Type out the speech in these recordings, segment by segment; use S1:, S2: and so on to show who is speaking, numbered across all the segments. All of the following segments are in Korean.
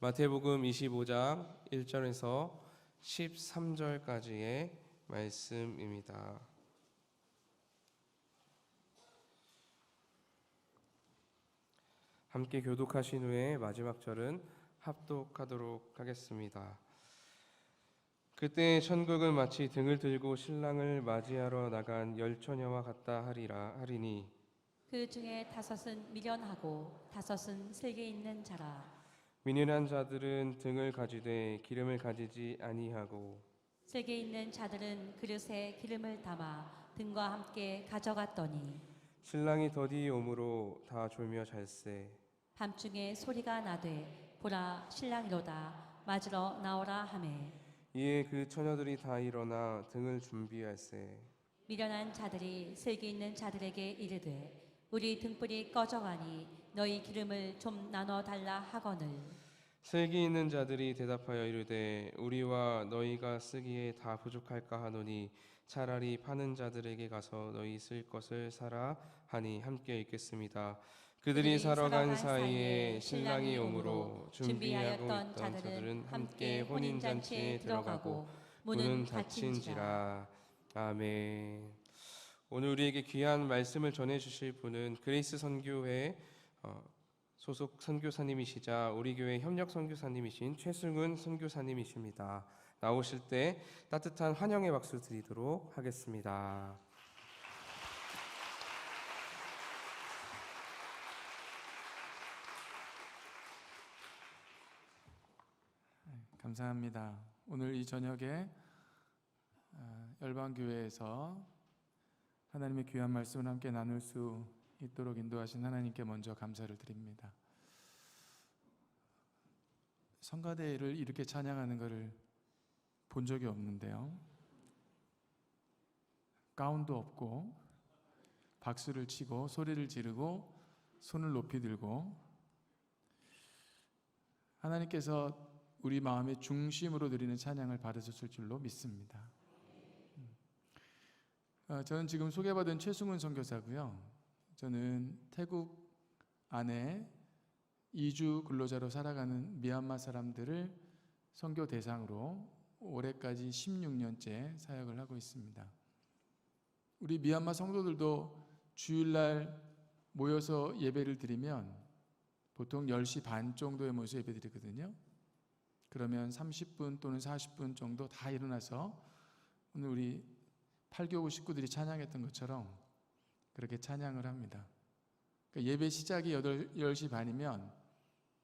S1: 마태복음 25장 1절에서 13절까지의 말씀입니다. 함께 교독하신 후에 마지막 절은 합독하도록 하겠습니다. 그때 천국은 마치 등을 들고 신랑을 맞이하러 나간 열처녀와 같다 하리니
S2: 그 중에 5은 미련하고 5은 슬기 있는 자라.
S1: 미련한 자들은 등을 가지되 기름을 가지지 아니하고
S2: 슬기 있는 자들은 그릇에 기름을 담아 등과 함께 가져갔더니
S1: 신랑이 더디 오므로 다 졸며 잘세.
S2: 밤중에 소리가 나되 보라 신랑이로다 맞으러 나오라 하매
S1: 이에 그 처녀들이 다 일어나 등을 준비할세.
S2: 미련한 자들이 슬기 있는 자들에게 이르되 우리 등불이 꺼져가니 너희 기름을 좀 나눠 달라 하거늘
S1: 슬기 있는 자들이 대답하여 이르되 우리와 너희가 쓰기에 다 부족할까 하노니 차라리 파는 자들에게 가서 너희 쓸 것을 사라 하니 함께 읽겠습니다. 그들이 사러 간 사이에 신랑이 오므로 준비하고 있던 자들은 함께 혼인잔치에 들어가고 문은 닫힌지라. 아멘. 오늘 우리에게 귀한 말씀을 전해주실 분은 그레이스 선교회 소속 선교사님이시자 우리 교회 협력 선교사님이신 최승훈 선교사님이십니다. 나오실 때 따뜻한 환영의 박수 드리도록 하겠습니다.
S3: 감사합니다. 오늘 이 저녁에 열방교회에서 하나님의 귀한 말씀을 함께 나눌 수 있도록 인도하신 하나님께 먼저 감사를 드립니다. 성가대를 이렇게 찬양하는 것을 본 적이 없는데요. 가운도 없고 박수를 치고 소리를 지르고 손을 높이 들고 하나님께서 우리 마음의 중심으로 드리는 찬양을 받으셨을 줄로 믿습니다. 저는 지금 소개받은 최승훈 선교사고요. 저는 태국 안에 이주 근로자로 살아가는 미얀마 사람들을 선교 대상으로 올해까지 16년째 사역을 하고 있습니다. 우리 미얀마 성도들도 주일날 모여서 예배를 드리면 보통 10시 반 정도에 모여서 예배 드리거든요. 그러면 30분 또는 40분 정도 다 일어나서 오늘 우리 8교구 식구들이 찬양했던 것처럼 그렇게 찬양을 합니다. 그러니까 예배 시작이 10시 반이면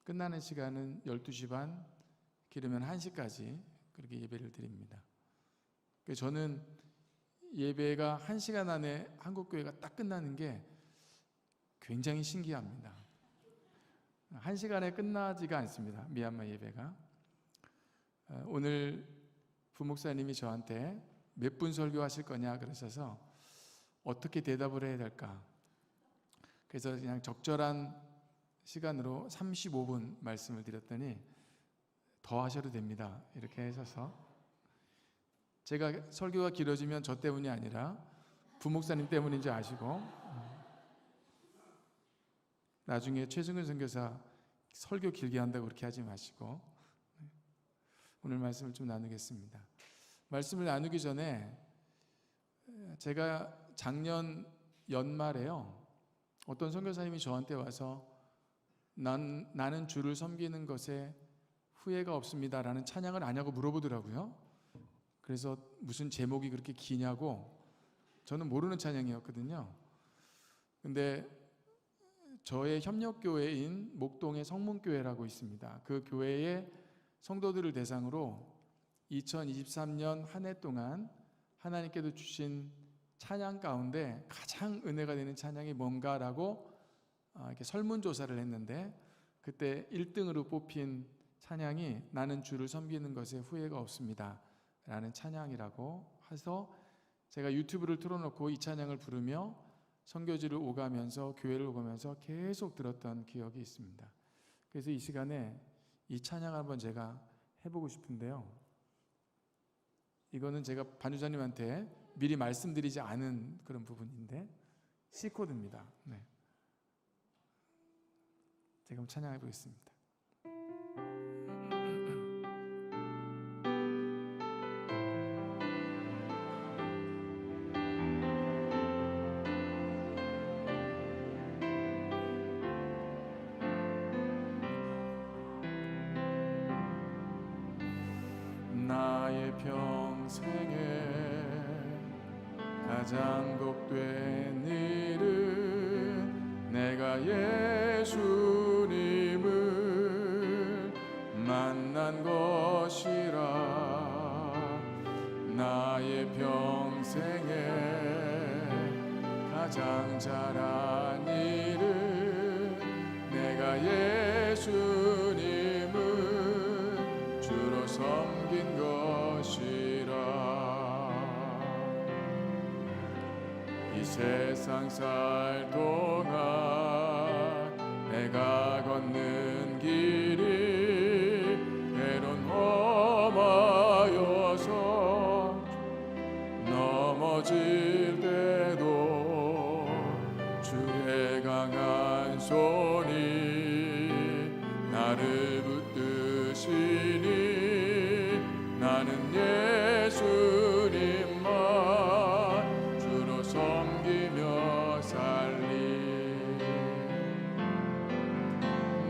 S3: 끝나는 시간은 12시 반, 길으면 1시까지 그렇게 예배를 드립니다. 그래서 저는 예배가 1시간 안에 한국교회가 딱 끝나는 게 굉장히 신기합니다. 1시간에 끝나지가 않습니다. 미얀마 예배가. 오늘 부목사님이 저한테 몇 분 설교하실 거냐 그러셔서 어떻게 대답을 해야 될까. 그래서 그냥 적절한 시간으로 35분 말씀을 드렸더니 더 하셔도 됩니다. 이렇게 하셔서 제가 설교가 길어지면 저 때문이 아니라 부목사님 때문인 줄 아시고 나중에 최승근 선교사 설교 길게 한다고 그렇게 하지 마시고 오늘 말씀을 좀 나누겠습니다. 말씀을 나누기 전에 제가 작년 연말에요. 어떤 선교사님이 저한테 와서 나는 주를 섬기는 것에 후회가 없습니다 라는 찬양을 아냐고 물어보더라고요. 그래서 무슨 제목이 그렇게 기냐고 저는 모르는 찬양이었거든요. 근데 저의 협력교회인 목동의 성문교회라고 있습니다. 그 교회의 성도들을 대상으로 2023년 한 해 동안 하나님께서 주신 찬양 가운데 가장 은혜가 되는 찬양이 뭔가라고 이렇게 설문조사를 했는데 그때 1등으로 뽑힌 찬양이 나는 주를 섬기는 것에 후회가 없습니다 라는 찬양이라고 해서 제가 유튜브를 틀어놓고 이 찬양을 부르며 선교지를 오가면서 교회를 오가면서 계속 들었던 기억이 있습니다. 그래서 이 시간에 이 찬양을 한번 제가 해보고 싶은데요. 이거는 제가 반주자님한테 미리 말씀드리지 않은 그런 부분인데 C코드입니다. 네. 제가 한번 찬양해 보겠습니다. 나의 평생에 가장 복된 일은 내가 예수님을 만난 것이라. 나의 평생에 가장 잘한 일은 내가 예수님을 주로 섬긴 것이라. 이 세상 살 동안 내가 걷는 길이 때론 험하여서 넘어질 때도 주의 강한 손이 나를 붙드시니 나는 예수님만 주로 섬기며 살리.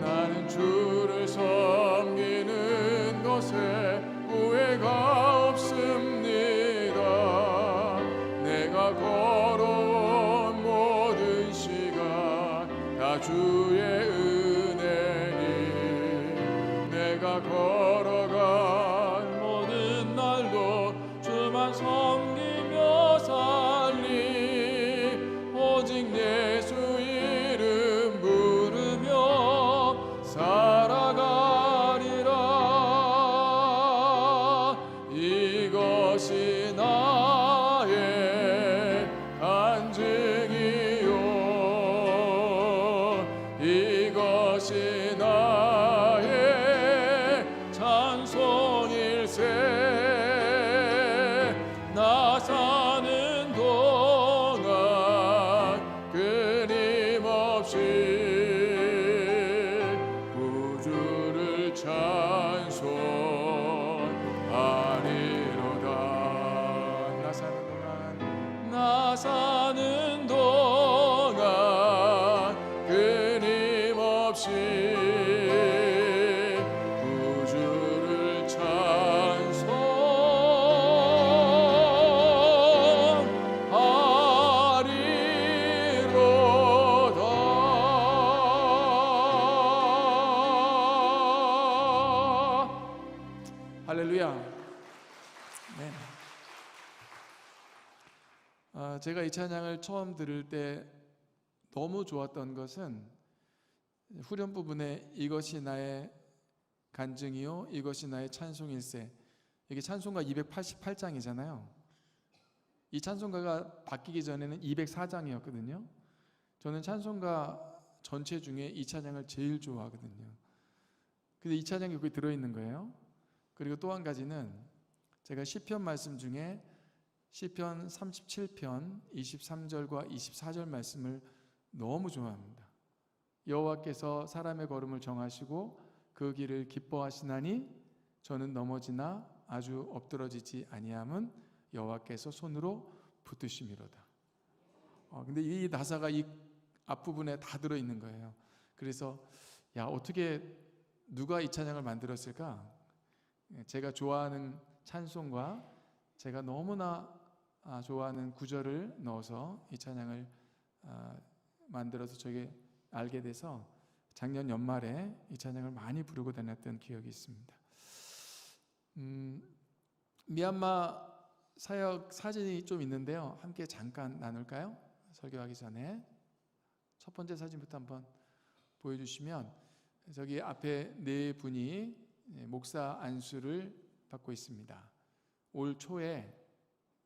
S3: 나는 주를 섬기는 것에 후회가 없습니다. 내가 걸어온 모든 시간 다 주의 은혜니 내가 걸어간 모든 날도 주만 섬기며 살리. 오직 예수 이름 부르며 살아가리라. 이것이 나의 간증이요 이것이 나의 찬송일세. 나 사는 동안 끊임없이 구주를 찬송하리로다. 나 사는 동안 끊임없이 구주를 찬송하리로다. 할렐루야. 네. 제가 이 찬양을 처음 들을 때 너무 좋았던 것은 후렴 부분에 이것이 나의 간증이요 이것이 나의 찬송일세. 이게 찬송가 288장이잖아요. 이 찬송가가 바뀌기 전에는 204장이었거든요. 저는 찬송가 전체 중에 이 찬양을 제일 좋아하거든요. 근데 이 찬양이 거기 들어있는 거예요. 그리고 또 한 가지는 제가 시편 말씀 중에 시편 37편 23절과 24절 말씀을 너무 좋아합니다. 여호와께서 사람의 걸음을 정하시고 그 길을 기뻐하시나니 저는 넘어지나 아주 엎드러지지 아니함은 여호와께서 손으로 붙드심이로다. 근데 이 나사가 이 앞부분에 다 들어있는 거예요. 그래서 야, 어떻게 누가 이 찬양을 만들었을까? 제가 좋아하는 찬송과 제가 너무나 좋아하는 구절을 넣어서 이 찬양을 만들어서 저게 알게 돼서 작년 연말에 이 찬양을 많이 부르고 다녔던 기억이 있습니다. 미얀마 사역 사진이 좀 있는데요. 함께 잠깐 나눌까요? 설교하기 전에 첫 번째 사진부터 한번 보여주시면 저기 앞에 네 분이 목사 안수를 받고 있습니다. 올 초에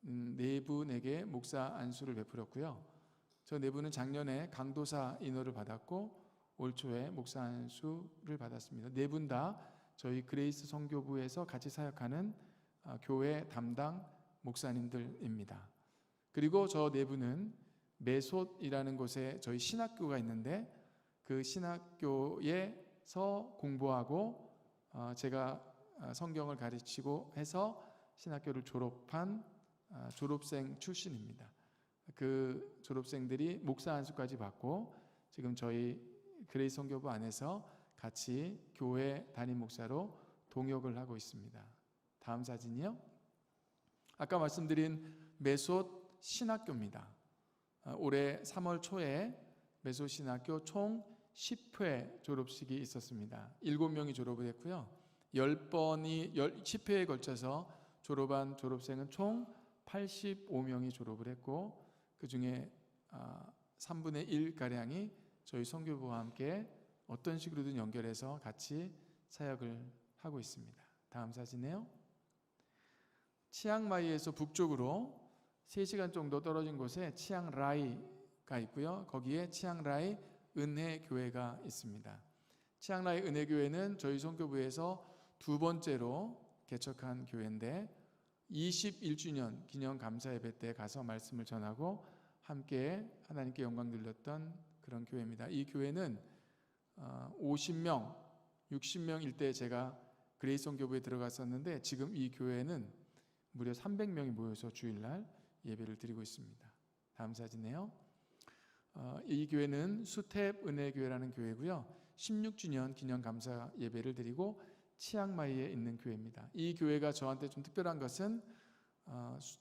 S3: 네 분에게 목사 안수를 베풀었고요. 저 네 분은 작년에 강도사 인호를 받았고 올 초에 목사 안수를 받았습니다. 네 분 다 저희 그레이스 선교부에서 같이 사역하는 교회 담당 목사님들입니다. 그리고 저 네 분은 메솥이라는 곳에 저희 신학교가 있는데 그 신학교에서 공부하고 제가 성경을 가르치고 해서 신학교를 졸업한 졸업생 출신입니다. 그 졸업생들이 목사 안수까지 받고 지금 저희 그레이스 선교부 안에서 같이 교회 담임 목사로 동역을 하고 있습니다. 다음 사진이요. 아까 말씀드린 메솥 신학교입니다. 올해 3월 초에 메솥 신학교 총 10회 졸업식이 있었습니다. 7명이 졸업을 했고요. 10회에 걸쳐서 졸업한 졸업생은 총 85명이 졸업을 했고, 그 중에 3분의 1가량이 저희 선교부와 함께 어떤 식으로든 연결해서 같이 사역을 하고 있습니다. 다음 사진이에요. 치앙마이에서 북쪽으로 3시간 정도 떨어진 곳에 치앙라이가 있고요. 거기에 치앙라이 은혜교회가 있습니다. 치앙라이 은혜교회는 저희 선교부에서 2번째로 개척한 교회인데 21주년 기념 감사 예배 때 가서 말씀을 전하고 함께 하나님께 영광 돌렸던 그런 교회입니다. 이 교회는 50명, 60명일 때 제가 그레이스 선교부에 들어갔었는데 지금 이 교회는 무려 300명이 모여서 주일날 예배를 드리고 있습니다. 다음 사진이에요. 이 교회는 수탭 은혜교회라는 교회고요. 16주년 기념 감사 예배를 드리고 치앙마이에 있는 교회입니다. 이 교회가 저한테 좀 특별한 것은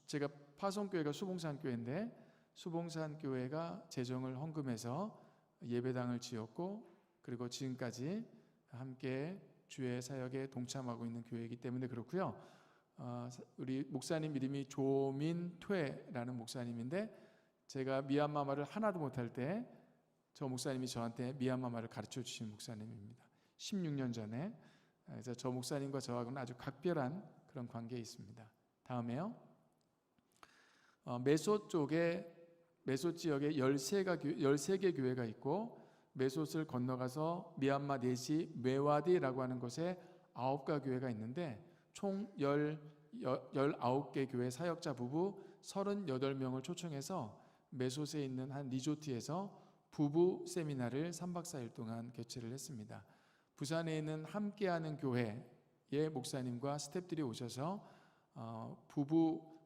S3: 제가 파송교회가 수봉산교회인데 수봉산교회가 재정을 헌금해서 예배당을 지었고 그리고 지금까지 함께 주의 사역에 동참하고 있는 교회이기 때문에 그렇고요. 우리 목사님 이름이 조민퇴라는 목사님인데 제가 미얀마 말을 하나도 못할 때 저 목사님이 저한테 미얀마 말을 가르쳐 주신 목사님입니다. 16년 전에. 그래서 저 목사님과 저하고는 아주 각별한 그런 관계에 있습니다. 다음에요. 메솥 쪽에 메솥 지역에 13개 교회가 있고 메솥을 건너가서 미얀마 내시 메와디라고 하는 곳에 9가 교회가 있는데 총 19개 교회 사역자 부부 38명을 초청해서 메솥에 있는 한 리조트에서 부부 세미나를 3박 4일 동안 개최를 했습니다. 부산에 있는 함께하는 교회의 목사님과 스태프들이 오셔서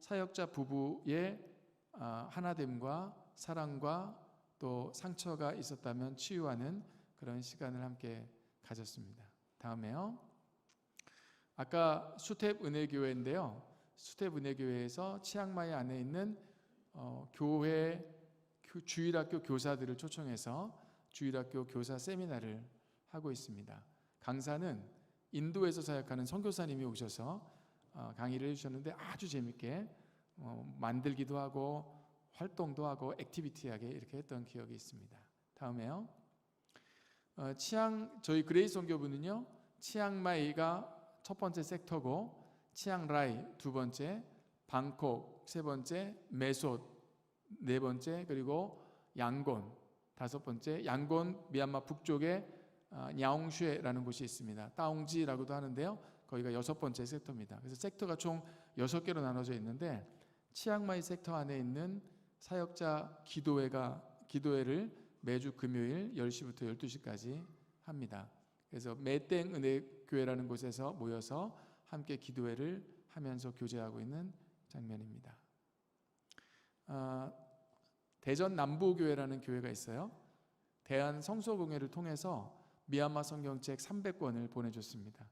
S3: 사역자 부부의 하나됨과 사랑과 또 상처가 있었다면 치유하는 그런 시간을 함께 가졌습니다. 다음에요. 아까 수탭 은혜교회인데요. 수탭 은혜교회에서 치앙마이 안에 있는 교회 주일학교 교사들을 초청해서 주일학교 교사 세미나를 하고 있습니다. 강사는 인도에서 사역하는 선교사님이 오셔서 강의를 해주셨는데 아주 재밌게 만들기도 하고 활동도 하고 액티비티하게 이렇게 했던 기억이 있습니다. 다음에요. 저희 그레이스 선교부는요. 치앙마이가 첫 번째 섹터고 치앙라이 두 번째, 방콕 세 번째, 메솥 네 번째, 그리고 양곤 다섯 번째. 양곤 미얀마 북쪽에 냐옹쉐라는 곳이 있습니다. 따옹지라고도 하는데요. 거기가 6번째 섹터입니다. 그래서 섹터가 총 6개로 나눠져 있는데 치앙마이 섹터 안에 있는 사역자 기도회를 매주 금요일 10시부터 12시까지 합니다. 그래서 메땡 은혜교회라는 곳에서 모여서 함께 기도회를 하면서 교제하고 있는 장면입니다. 대전 남부교회라는 교회가 있어요. 대한 성서공회를 통해서 미얀마 성경책 300권을 보내줬습니다.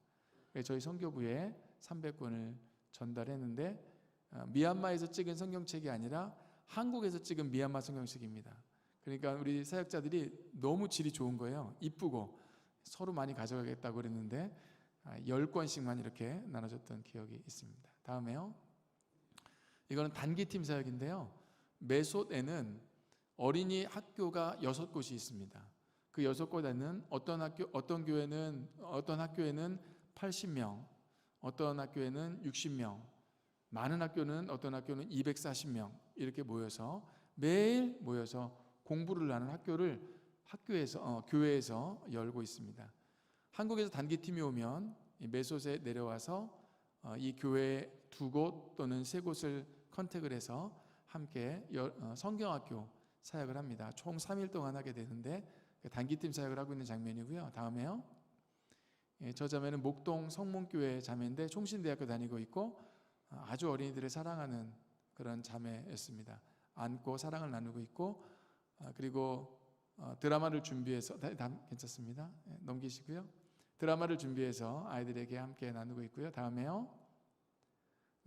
S3: 저희 선교부에 300권을 전달했는데 미얀마에서 찍은 성경책이 아니라 한국에서 찍은 미얀마 성경책입니다. 그러니까 우리 사역자들이 너무 질이 좋은 거예요. 이쁘고 서로 많이 가져가겠다고 그랬는데 10권씩만 이렇게 나눠줬던 기억이 있습니다. 다음에요. 이거는 단기팀 사역인데요. 메솥에는 어린이 학교가 6곳이 있습니다. 그 6곳에는 어떤 학교에는 80명, 어떤 학교에는 60명, 많은 학교는 어떤 학교는 240명 이렇게 모여서 매일 모여서 공부를 하는 교회에서 열고 있습니다. 한국에서 단기팀이 오면 메솥에 내려와서 이 교회 2곳 또는 3곳을 컨택을 해서 함께 성경학교 사역을 합니다. 총 3일 동안 하게 되는데 단기팀 사역을 하고 있는 장면이고요. 다음에요. 저 자매는 목동 성문교회 자매인데 총신대학교 다니고 있고 아주 어린이들을 사랑하는 그런 자매였습니다. 안고 사랑을 나누고 있고 그리고 드라마를 준비해서 괜찮습니다. 넘기시고요. 드라마를 준비해서 아이들에게 함께 나누고 있고요. 다음에요.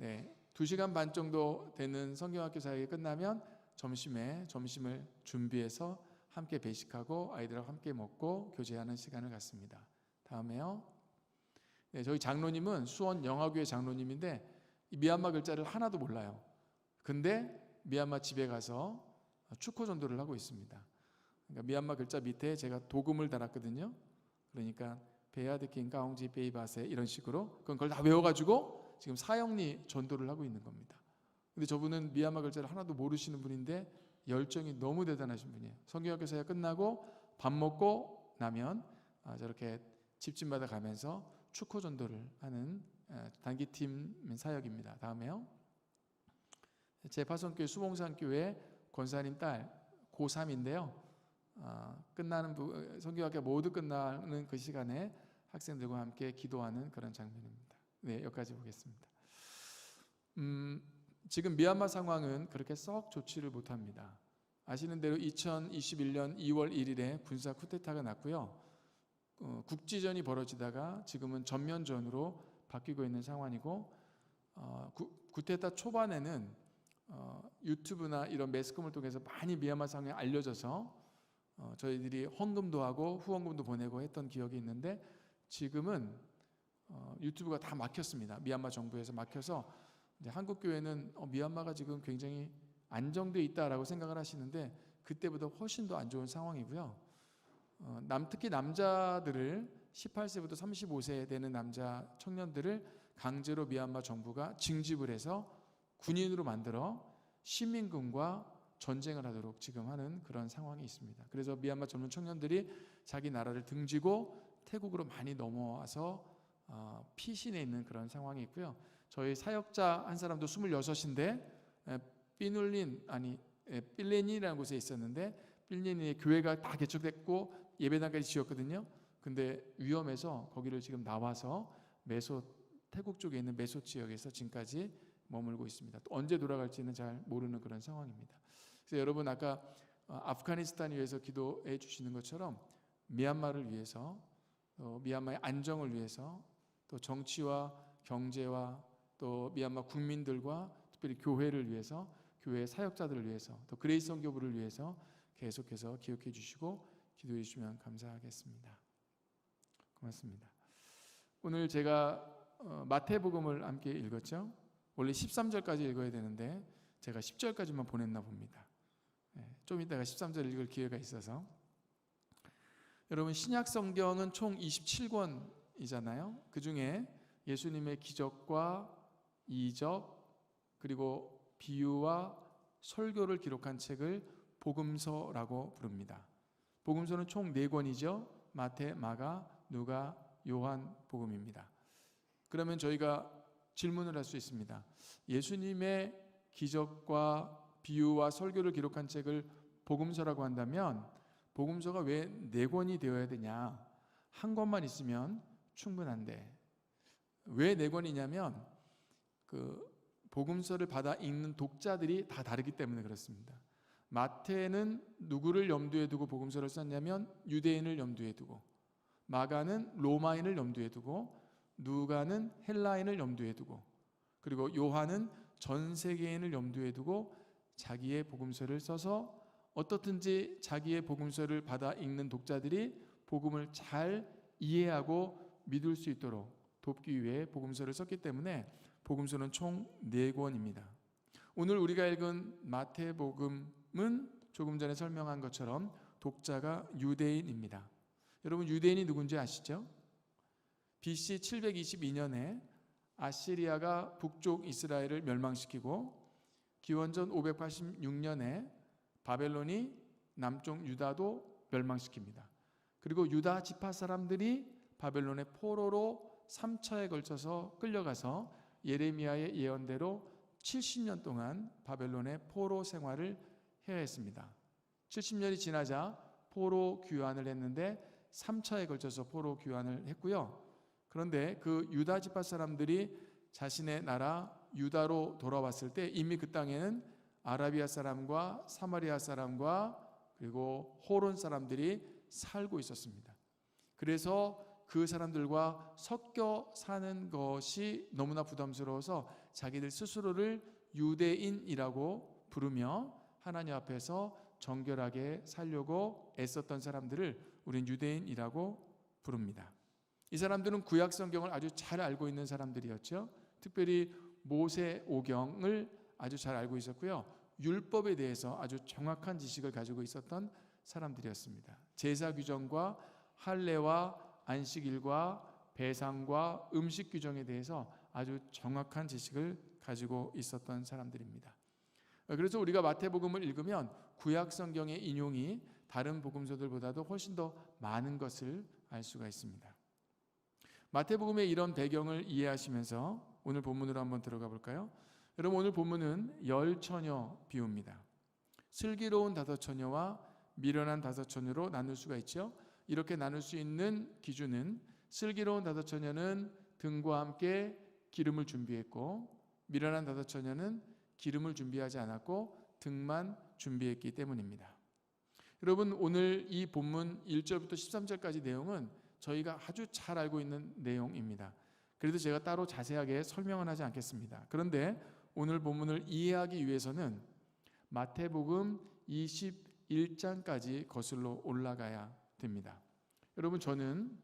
S3: 네, 2시간 반 정도 되는 성경학교 사역이 끝나면 점심을 준비해서 함께 배식하고 아이들하고 함께 먹고 교제하는 시간을 갖습니다. 다음에요. 네, 저희 장로님은 수원 영화교회 장로님인데 이 미얀마 글자를 하나도 몰라요. 근데 미얀마 집에 가서 축호 전도를 하고 있습니다. 그러니까 미얀마 글자 밑에 제가 도금을 달았거든요. 그러니까 베아드킨 가옹지 베이바세 이런 식으로 그걸 다 외워가지고 지금 사형리 전도를 하고 있는 겁니다. 근데 저분은 미얀마 글자를 하나도 모르시는 분인데 열정이 너무 대단하신 분이에요. 성경학교 사역 끝나고 밥 먹고 나면 저렇게 집집마다 가면서 축호 전도를 하는 단기팀 사역입니다. 다음에요. 제 파송교회 수봉산교회 권사님 딸 고3인데요. 끝나는 성경학교 모두 끝나는 그 시간에 학생들과 함께 기도하는 그런 장면입니다. 네, 여기까지 보겠습니다. 지금 미얀마 상황은 그렇게 썩 좋지를 못합니다. 아시는 대로 2021년 2월 1일에 군사 쿠데타가 났고요. 국지전이 벌어지다가 지금은 전면전으로 바뀌고 있는 상황이고 쿠데타 초반에는 유튜브나 이런 매스컴을 통해서 많이 미얀마 상황이 알려져서 저희들이 헌금도 하고 후원금도 보내고 했던 기억이 있는데 지금은 유튜브가 다 막혔습니다. 미얀마 정부에서 막혀서 이제 한국 교회는 미얀마가 지금 굉장히 안정돼 있다라고 생각을 하시는데 그때보다 훨씬 더 안 좋은 상황이고요. 특히 남자들을 18세부터 35세 되는 남자 청년들을 강제로 미얀마 정부가 징집을 해서 군인으로 만들어 시민군과 전쟁을 하도록 지금 하는 그런 상황이 있습니다. 그래서 미얀마 젊은 청년들이 자기 나라를 등지고 태국으로 많이 넘어와서 피신해 있는 그런 상황이 있고요. 저희 사역자 한 사람도 26인데 빌레니라는 곳에 있었는데 빌레니의 교회가 다 개척됐고 예배당까지 지었거든요. 근데 위험해서 거기를 지금 나와서 태국 쪽에 있는 메소 지역에서 지금까지 머물고 있습니다. 또 언제 돌아갈지는 잘 모르는 그런 상황입니다. 그래서 여러분 아까 아프가니스탄을 위해서 기도해 주시는 것처럼 미얀마를 위해서 미얀마의 안정을 위해서 또 정치와 경제와 또 미얀마 국민들과 특별히 교회를 위해서 교회 사역자들을 위해서 또 그레이스 선교부를 위해서 계속해서 기억해 주시고 기도해 주시면 감사하겠습니다. 고맙습니다. 오늘 제가 마태복음을 함께 읽었죠. 원래 13절까지 읽어야 되는데 제가 10절까지만 보냈나 봅니다. 좀 이따가 13절 읽을 기회가 있어서 여러분 신약 성경은 총 27권이잖아요. 그 중에 예수님의 기적과 이적 그리고 비유와 설교를 기록한 책을 복음서라고 부릅니다. 복음서는 총 4권이죠. 마태, 마가, 누가, 요한 복음입니다. 그러면 저희가 질문을 할 수 있습니다. 예수님의 기적과 비유와 설교를 기록한 책을 복음서라고 한다면 복음서가 왜 4권이 되어야 되냐? 한 권만 있으면 충분한데 왜 4권이냐면 그 복음서를 받아 읽는 독자들이 다 다르기 때문에 그렇습니다. 마태는 누구를 염두에 두고 복음서를 썼냐면 유대인을 염두에 두고, 마가는 로마인을 염두에 두고, 누가는 헬라인을 염두에 두고, 그리고 요한은 전 세계인을 염두에 두고 자기의 복음서를 써서 어떻든지 자기의 복음서를 받아 읽는 독자들이 복음을 잘 이해하고 믿을 수 있도록 돕기 위해 복음서를 썼기 때문에 복음서는 총 4권입니다. 오늘 우리가 읽은 마태복음은 조금 전에 설명한 것처럼 독자가 유대인입니다. 여러분 유대인이 누군지 아시죠? BC 722년에 아시리아가 북쪽 이스라엘을 멸망시키고 기원전 586년에 바벨론이 남쪽 유다도 멸망시킵니다. 그리고 유다 지파 사람들이 바벨론의 포로로 3차에 걸쳐서 끌려가서 예레미야의 예언대로 70년 동안 바벨론의 포로 생활을 해야 했습니다. 70년이 지나자 포로 귀환을 했는데 3차에 걸쳐서 포로 귀환을 했고요. 그런데 그 유다 지파 사람들이 자신의 나라 유다로 돌아왔을 때 이미 그 땅에는 아라비아 사람과 사마리아 사람과 그리고 호론 사람들이 살고 있었습니다. 그래서 그 사람들과 섞여 사는 것이 너무나 부담스러워서 자기들 스스로를 유대인이라고 부르며 하나님 앞에서 정결하게 살려고 애썼던 사람들을 우린 유대인이라고 부릅니다. 이 사람들은 구약 성경을 아주 잘 알고 있는 사람들이었죠. 특별히 모세오경을 아주 잘 알고 있었고요. 율법에 대해서 아주 정확한 지식을 가지고 있었던 사람들이었습니다. 제사 규정과 할례와 안식일과 배상과 음식 규정에 대해서 아주 정확한 지식을 가지고 있었던 사람들입니다. 그래서 우리가 마태복음을 읽으면 구약 성경의 인용이 다른 복음서들보다도 훨씬 더 많은 것을 알 수가 있습니다. 마태복음의 이런 배경을 이해하시면서 오늘 본문으로 한번 들어가 볼까요? 여러분, 오늘 본문은 열 처녀 비유입니다. 슬기로운 다섯 처녀와 미련한 다섯 처녀로 나눌 수가 있죠. 이렇게 나눌 수 있는 기준은 슬기로운 다섯 처녀는 등과 함께 기름을 준비했고, 미련한 다섯 처녀는 기름을 준비하지 않았고 등만 준비했기 때문입니다. 여러분, 오늘 이 본문 1절부터 13절까지 내용은 저희가 아주 잘 알고 있는 내용입니다. 그래도 제가 따로 자세하게 설명은 하지 않겠습니다. 그런데 오늘 본문을 이해하기 위해서는 마태복음 21장까지 거슬러 올라가야 됩니다. 여러분, 저는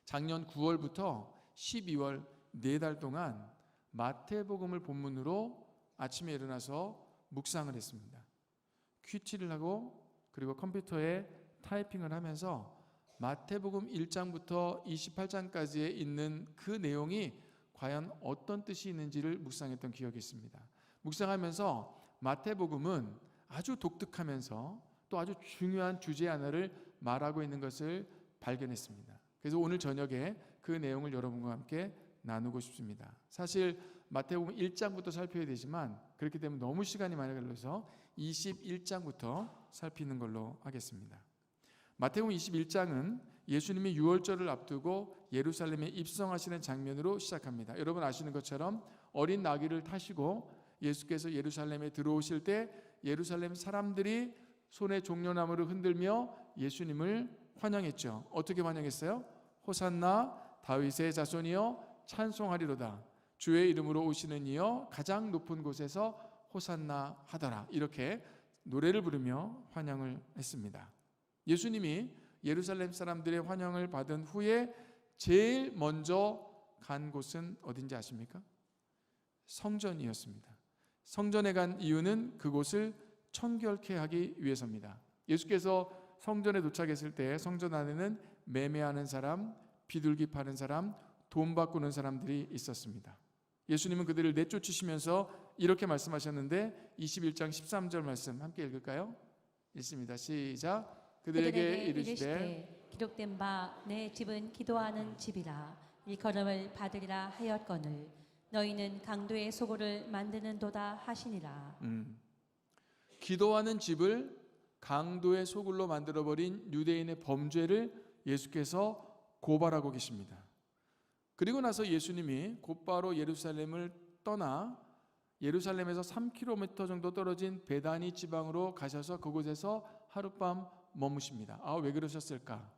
S3: 작년 9월부터 12월 4달 동안 마태복음을 본문으로 아침에 일어나서 묵상을 했습니다. 큐티를 하고 그리고 컴퓨터에 타이핑을 하면서 마태복음 1장부터 28장까지에 있는 그 내용이 과연 어떤 뜻이 있는지를 묵상했던 기억이 있습니다. 묵상하면서 마태복음은 아주 독특하면서 또 아주 중요한 주제 하나를 말하고 있는 것을 발견했습니다. 그래서 오늘 저녁에 그 내용을 여러분과 함께 나누고 싶습니다. 사실 마태복음 1장부터 살펴야 되지만 그렇기 때문에 너무 시간이 많이 걸려서 21장부터 살피는 걸로 하겠습니다. 마태복음 21장은 예수님이 유월절을 앞두고 예루살렘에 입성하시는 장면으로 시작합니다. 여러분 아시는 것처럼 어린 나귀를 타시고 예수께서 예루살렘에 들어오실 때 예루살렘 사람들이 손에 종려나무를 흔들며 예수님을 환영했죠. 어떻게 환영했어요? 호산나 다윗의 자손이여 찬송하리로다. 주의 이름으로 오시는 이여 가장 높은 곳에서 호산나 하더라. 이렇게 노래를 부르며 환영을 했습니다. 예수님이 예루살렘 사람들의 환영을 받은 후에 제일 먼저 간 곳은 어딘지 아십니까? 성전이었습니다. 성전에 간 이유는 그곳을 청결케 하기 위해서입니다. 예수께서 성전에 도착했을 때 성전 안에는 매매하는 사람, 비둘기 파는 사람, 돈 바꾸는 사람들이 있었습니다. 예수님은 그들을 내쫓으시면서 이렇게 말씀하셨는데 21장 13절 말씀 함께 읽을까요? 읽습니다. 시작. 그들에게 이르시되
S2: 기록된 바 내 집은 기도하는 집이라 일컬음을 받으리라 하였거늘 너희는 강도의 소굴을 만드는도다 하시니라.
S3: 기도하는 집을 강도의 소굴로 만들어버린 유대인의 범죄를 예수께서 고발하고 계십니다. 그리고 나서 예수님이 곧바로 예루살렘을 떠나 예루살렘에서 3km 정도 떨어진 베다니 지방으로 가셔서 그곳에서 하룻밤 머무십니다. 왜 그러셨을까?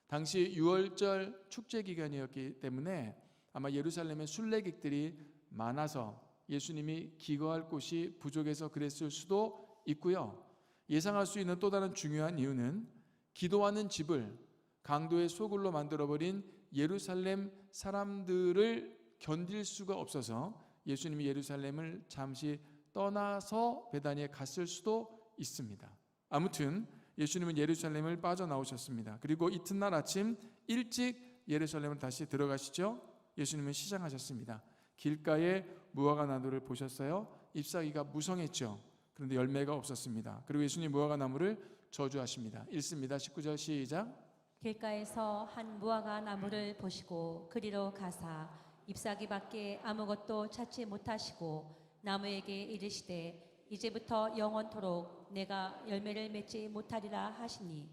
S3: 당시 유월절 축제 기간이었기 때문에 아마 예루살렘에 순례객들이 많아서 예수님이 기거할 곳이 부족해서 그랬을 수도 있고요. 예상할 수 있는 또 다른 중요한 이유는 기도하는 집을 강도의 소굴로 만들어버린 예루살렘 사람들을 견딜 수가 없어서 예수님이 예루살렘을 잠시 떠나서 베다니에 갔을 수도 있습니다. 아무튼 예수님은 예루살렘을 빠져나오셨습니다. 그리고 이튿날 아침 일찍 예루살렘을 다시 들어가시죠. 예수님은 시장하셨습니다. 길가에 무화과 나무를 보셨어요? 잎사귀가 무성했죠. 그런데 열매가 없었습니다. 그리고 예수님 무화과 나무를 저주하십니다. 읽습니다. 19절 시작.
S2: 길가에서 한 무화과 나무를 보시고 그리로 가사 잎사귀밖에 아무것도 찾지 못하시고 나무에게 이르시되 이제부터 영원토록 내가 열매를 맺지 못하리라 하시니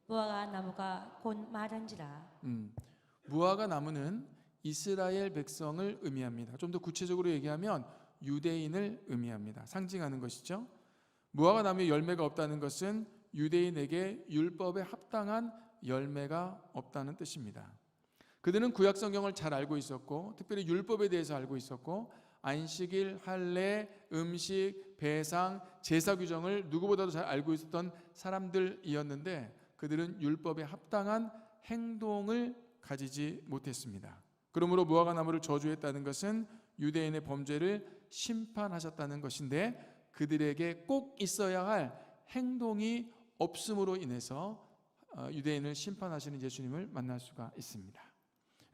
S2: 무화과 나무가 곧 마른지라.
S3: 무화과 나무는 이스라엘 백성을 의미합니다. 좀 더 구체적으로 얘기하면 유대인을 의미합니다. 상징하는 것이죠. 무화과 나무에 열매가 없다는 것은 유대인에게 율법에 합당한 열매가 없다는 뜻입니다. 그들은 구약 성경을 잘 알고 있었고 특별히 율법에 대해서 알고 있었고 안식일, 할례, 음식, 배상, 제사 규정을 누구보다도 잘 알고 있었던 사람들이었는데 그들은 율법에 합당한 행동을 가지지 못했습니다. 그러므로 무화과 나무를 저주했다는 것은 유대인의 범죄를 심판하셨다는 것인데 그들에게 꼭 있어야 할 행동이 없음으로 인해서 유대인을 심판하시는 예수님을 만날 수가 있습니다.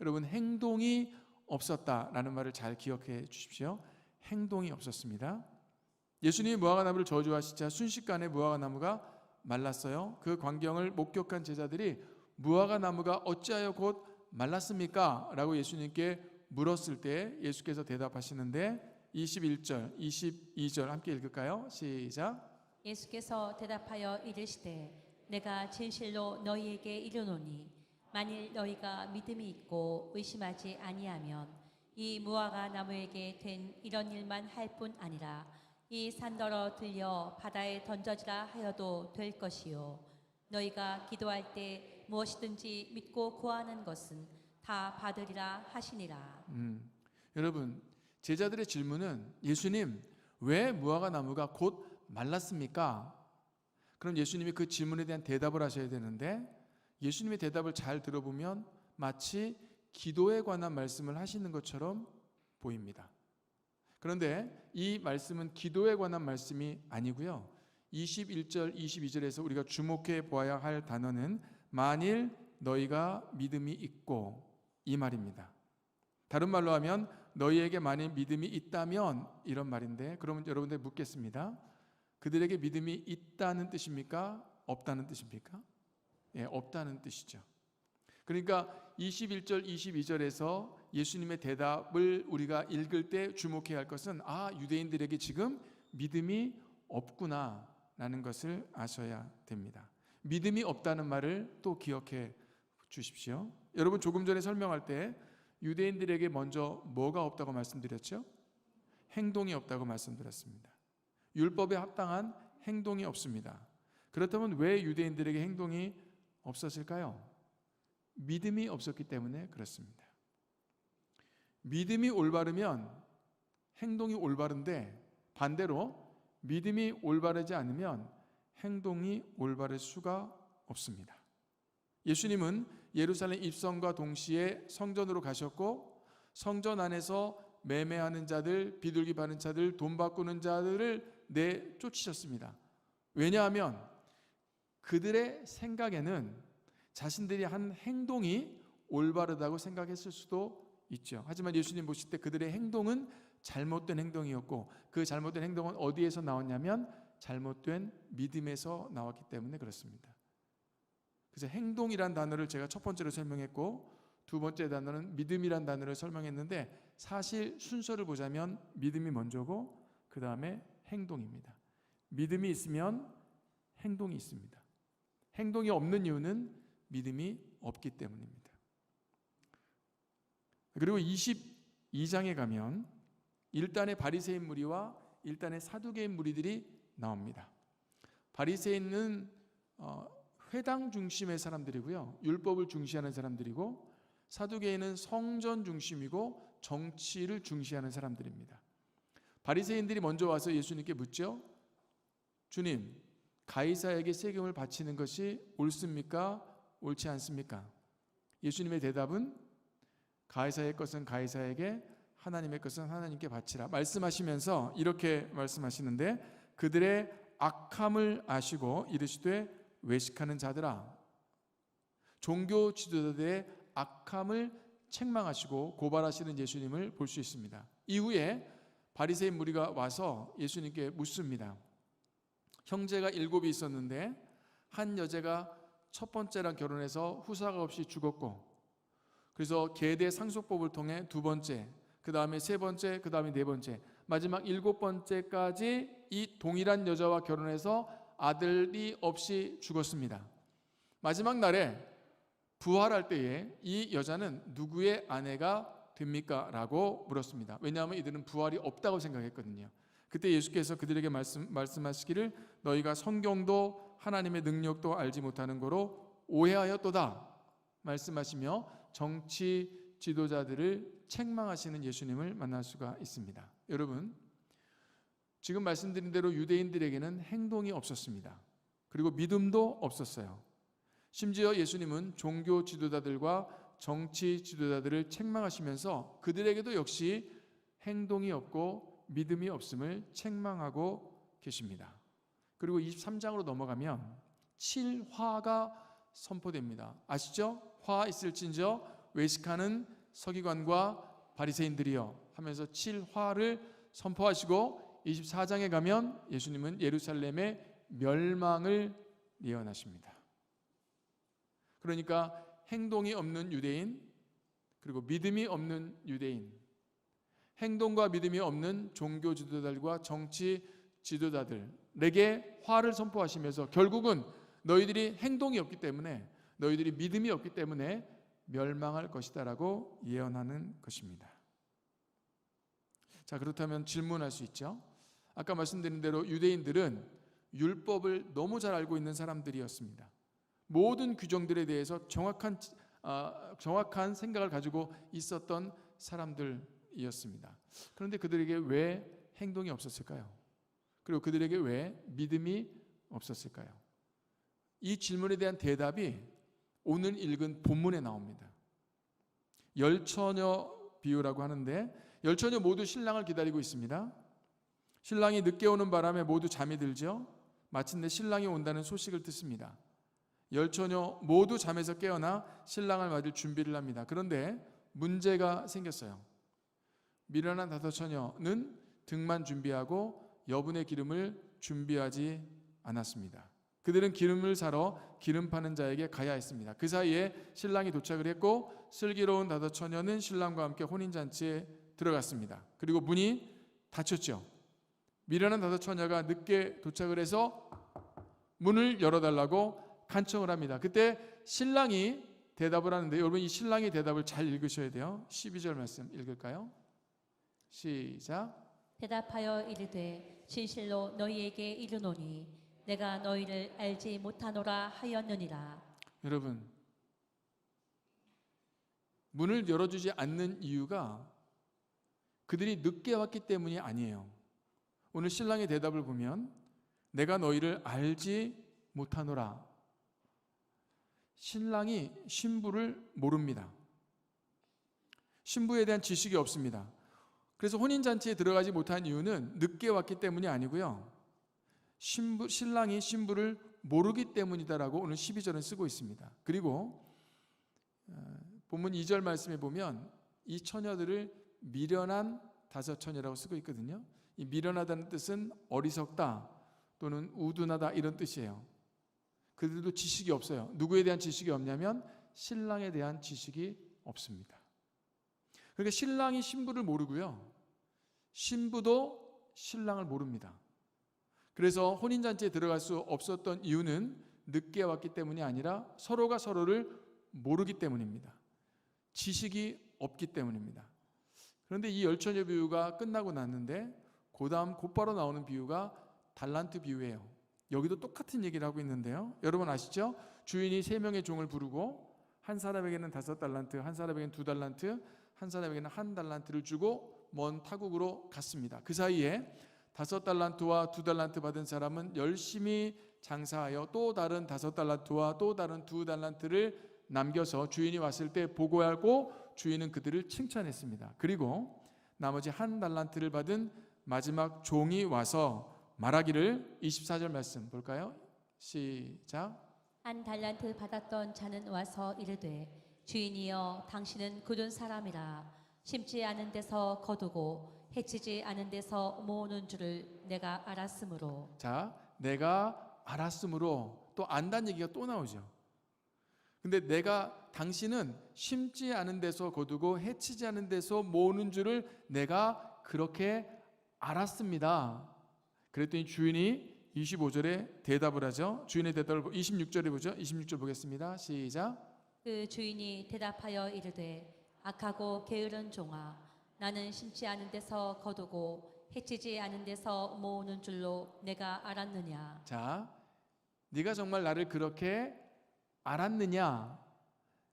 S3: 여러분, 행동이 없었다라는 말을 잘 기억해 주십시오. 행동이 없었습니다. 예수님이 무화과 나무를 저주하시자 순식간에 무화과 나무가 말랐어요. 그 광경을 목격한 제자들이 무화과 나무가 어찌하여 곧 말랐습니까? 라고 예수님께 물었을 때 예수께서 대답하시는데 21절, 22절 함께 읽을까요? 시작.
S2: 예수께서 대답하여 이르시되 내가 진실로 너희에게 이르노니 만일 너희가 믿음이 있고 의심하지 아니하면 이 무화과 나무에게 된 이런 일만 할 뿐 아니라 이 산더러 들려 바다에 던져지라 하여도 될 것이요 너희가 기도할 때 무엇이든지 믿고 구하는 것은 다 받으리라 하시니라.
S3: 여러분, 제자들의 질문은 예수님, 왜 무화과 나무가 곧 말랐습니까? 그럼 예수님이 그 질문에 대한 대답을 하셔야 되는데 예수님의 대답을 잘 들어보면 마치 기도에 관한 말씀을 하시는 것처럼 보입니다. 그런데 이 말씀은 기도에 관한 말씀이 아니고요. 21절, 22절에서 우리가 주목해 보아야 할 단어는 만일 너희가 믿음이 있고 이 말입니다. 다른 말로 하면 너희에게 만일 믿음이 있다면 이런 말인데 그러면 여러분들 묻겠습니다. 그들에게 믿음이 있다는 뜻입니까? 없다는 뜻입니까? 예, 없다는 뜻이죠. 그러니까 21절, 22절에서 예수님의 대답을 우리가 읽을 때 주목해야 할 것은 유대인들에게 지금 믿음이 없구나라는 것을 아셔야 됩니다. 믿음이 없다는 말을 또 기억해 주십시오. 여러분, 조금 전에 설명할 때 유대인들에게 먼저 뭐가 없다고 말씀드렸죠? 행동이 없다고 말씀드렸습니다. 율법에 합당한 행동이 없습니다. 그렇다면 왜 유대인들에게 행동이 없었을까요? 믿음이 없었기 때문에 그렇습니다. 믿음이 올바르면 행동이 올바른데 반대로 믿음이 올바르지 않으면 행동이 올바를 수가 없습니다. 예수님은 예루살렘 입성과 동시에 성전으로 가셨고 성전 안에서 매매하는 자들, 비둘기 파는 자들, 돈 바꾸는 자들을 내쫓으셨습니다. 왜냐하면 그들의 생각에는 자신들이 한 행동이 올바르다고 생각했을 수도 있죠. 하지만 예수님 보실 때 그들의 행동은 잘못된 행동이었고 그 잘못된 행동은 어디에서 나왔냐면 잘못된 믿음에서 나왔기 때문에 그렇습니다. 그래서 행동이란 단어를 제가 첫 번째로 설명했고 두 번째 단어는 믿음이란 단어를 설명했는데 사실 순서를 보자면 믿음이 먼저고 그 다음에 행동입니다. 믿음이 있으면 행동이 있습니다. 행동이 없는 이유는 믿음이 없기 때문입니다. 그리고 22장에 가면 1단의 바리새인 무리와 1단의 사두개인 무리들이 나옵니다. 바리새인은 회당 중심의 사람들이고요. 율법을 중시하는 사람들이고 사두개인은 성전 중심이고 정치를 중시하는 사람들입니다. 바리새인들이 먼저 와서 예수님께 묻죠. 주님, 가이사에게 세금을 바치는 것이 옳습니까? 옳지 않습니까? 예수님의 대답은 가이사의 것은 가이사에게 하나님의 것은 하나님께 바치라 말씀하시면서 이렇게 말씀하시는데 그들의 악함을 아시고 이르시되 외식하는 자들아, 종교 지도자들의 악함을 책망하시고 고발하시는 예수님을 볼 수 있습니다. 이후에 바리새인 무리가 와서 예수님께 묻습니다. 형제가 7이 있었는데 한 여자가 첫 번째랑 결혼해서 후사가 없이 죽었고 그래서 계대 상속법을 통해 두 번째, 그 다음에 세 번째, 그 다음에 네 번째, 마지막 7번째까지 이 동일한 여자와 결혼해서 아들이 없이 죽었습니다. 마지막 날에 부활할 때에 이 여자는 누구의 아내가 됩니까? 라고 물었습니다. 왜냐하면 이들은 부활이 없다고 생각했거든요. 그때 예수께서 그들에게 말씀하시기를 너희가 성경도 하나님의 능력도 알지 못하는 거로 오해하였도다 말씀하시며 정치 지도자들을 책망하시는 예수님을 만날 수가 있습니다. 여러분, 지금 말씀드린 대로 유대인들에게는 행동이 없었습니다. 그리고 믿음도 없었어요. 심지어 예수님은 종교 지도자들과 정치 지도자들을 책망하시면서 그들에게도 역시 행동이 없고 믿음이 없음을 책망하고 계십니다. 그리고 23장으로 넘어가면 7화가 선포됩니다. 아시죠? 화 있을진저 외식하는 서기관과 바리새인들이여 하면서 7화를 선포하시고 24장에 가면 예수님은 예루살렘의 멸망을 예언하십니다. 그러니까 행동이 없는 유대인, 그리고 믿음이 없는 유대인, 행동과 믿음이 없는 종교 지도자들과 정치 지도자들에게 화를 선포하시면서 결국은 너희들이 행동이 없기 때문에, 너희들이 믿음이 없기 때문에 멸망할 것이다라고 예언하는 것입니다. 자, 그렇다면 질문할 수 있죠. 아까 말씀드린 대로 유대인들은 율법을 너무 잘 알고 있는 사람들이었습니다. 모든 규정들에 대해서 정확한 생각을 가지고 있었던 사람들이었습니다. 그런데 그들에게 왜 행동이 없었을까요? 그리고 그들에게 왜 믿음이 없었을까요? 이 질문에 대한 대답이 오늘 읽은 본문에 나옵니다. 열처녀 비유라고 하는데, 열처녀 모두 신랑을 기다리고 있습니다. 신랑이 늦게 오는 바람에 모두 잠이 들죠. 마침내 신랑이 온다는 소식을 듣습니다. 열처녀 모두 잠에서 깨어나 신랑을 맞을 준비를 합니다. 그런데 문제가 생겼어요. 미련한 다섯 처녀는 등만 준비하고 여분의 기름을 준비하지 않았습니다. 그들은 기름을 사러 기름 파는 자에게 가야 했습니다. 그 사이에 신랑이 도착을 했고 슬기로운 다섯 처녀는 신랑과 함께 혼인잔치에 들어갔습니다. 그리고 문이 닫혔죠. 미련한 다섯 처녀가 늦게 도착을 해서 문을 열어달라고 간청을 합니다. 그때 신랑이 대답을 하는데, 여러분 이 신랑이 대답을 잘 읽으셔야 돼요. 12절 말씀 읽을까요? 시작.
S2: 대답하여 이르되 진실로 너희에게 이르노니 내가 너희를 알지 못하노라 하였느니라.
S3: 여러분, 문을 열어주지 않는 이유가 그들이 늦게 왔기 때문이 아니에요. 오늘 신랑의 대답을 보면 내가 너희를 알지 못하노라. 신랑이 신부를 모릅니다. 신부에 대한 지식이 없습니다. 그래서 혼인잔치에 들어가지 못한 이유는 늦게 왔기 때문이 아니고요, 신랑이 신부를 모르기 때문이다라고 오늘 12절은 쓰고 있습니다. 그리고 본문 2절 말씀에 보면 이 처녀들을 미련한 다섯 처녀라고 쓰고 있거든요. 이 미련하다는 뜻은 어리석다 또는 우둔하다 이런 뜻이에요. 그들도 지식이 없어요. 누구에 대한 지식이 없냐면 신랑에 대한 지식이 없습니다. 그러니까 신랑이 신부를 모르고요, 신부도 신랑을 모릅니다. 그래서 혼인잔치에 들어갈 수 없었던 이유는 늦게 왔기 때문이 아니라 서로가 서로를 모르기 때문입니다. 지식이 없기 때문입니다. 그런데 이 열처녀 비유가 끝나고 났는데 그 다음 곧바로 나오는 비유가 달란트 비유예요. 여기도 똑같은 얘기를 하고 있는데요, 여러분 아시죠? 주인이 3명의 종을 부르고 한 사람에게는 5달란트, 한 사람에게는 2달란트, 한 사람에게는 1달란트를 주고 먼 타국으로 갔습니다. 그 사이에 5달란트와 2달란트 받은 사람은 열심히 장사하여 또 다른 5달란트와 또 다른 2달란트를 남겨서 주인이 왔을 때 보고하고 주인은 그들을 칭찬했습니다. 그리고 나머지 1달란트를 받은 마지막 종이 와서 말하기를, 24절 말씀 볼까요? 시작.
S2: 1달란트 받았던 자는 와서 이르되 주인이여 당신은 굳은 사람이라 심지 않은 데서 거두고 해치지 않은 데서 모으는 줄을 내가 알았으므로.
S3: 자, 내가 알았으므로 또 안다는 얘기가 또 나오죠. 근데 당신은 심지 않은 데서 거두고 해치지 않은 데서 모으는 줄을 내가 그렇게 알았습니다. 그랬더니 주인이 25절에 대답을 하죠. 주인의 대답을 26절에 보죠. 26절 보겠습니다. 시작.
S2: 그 주인이 대답하여 이르되 악하고 게으른 종아, 나는 심지 않은 데서 거두고 해치지 않은 데서 모으는 줄로 내가 알았느냐.
S3: 자, 네가 정말 나를 그렇게 알았느냐?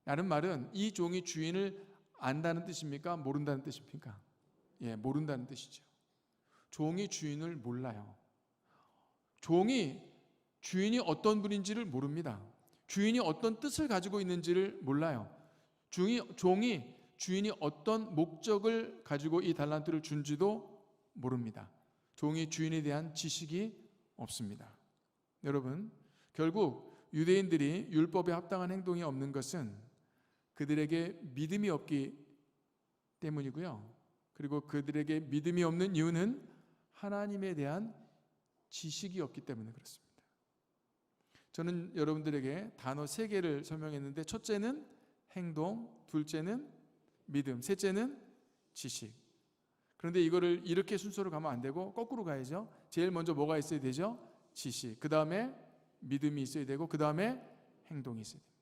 S3: 라는 말은 이 종이 주인을 안다는 뜻입니까? 모른다는 뜻입니까? 예, 모른다는 뜻이죠. 종이 주인을 몰라요. 종이 주인이 어떤 분인지를 모릅니다. 주인이 어떤 뜻을 가지고 있는지를 몰라요. 종이 주인이 어떤 목적을 가지고 이 달란트를 준지도 모릅니다. 종이 주인에 대한 지식이 없습니다. 여러분, 결국 유대인들이 율법에 합당한 행동이 없는 것은 그들에게 믿음이 없기 때문이고요. 그리고 그들에게 믿음이 없는 이유는 하나님에 대한 지식이 없기 때문에 그렇습니다. 저는 여러분들에게 단어 3개를 설명했는데, 첫째는 행동, 둘째는 믿음, 셋째는 지식. 그런데 이거를 이렇게 순서로 가면 안 되고 거꾸로 가야죠. 제일 먼저 뭐가 있어야 되죠? 지식. 그 다음에 믿음이 있어야 되고 그 다음에 행동이 있어야 됩니다.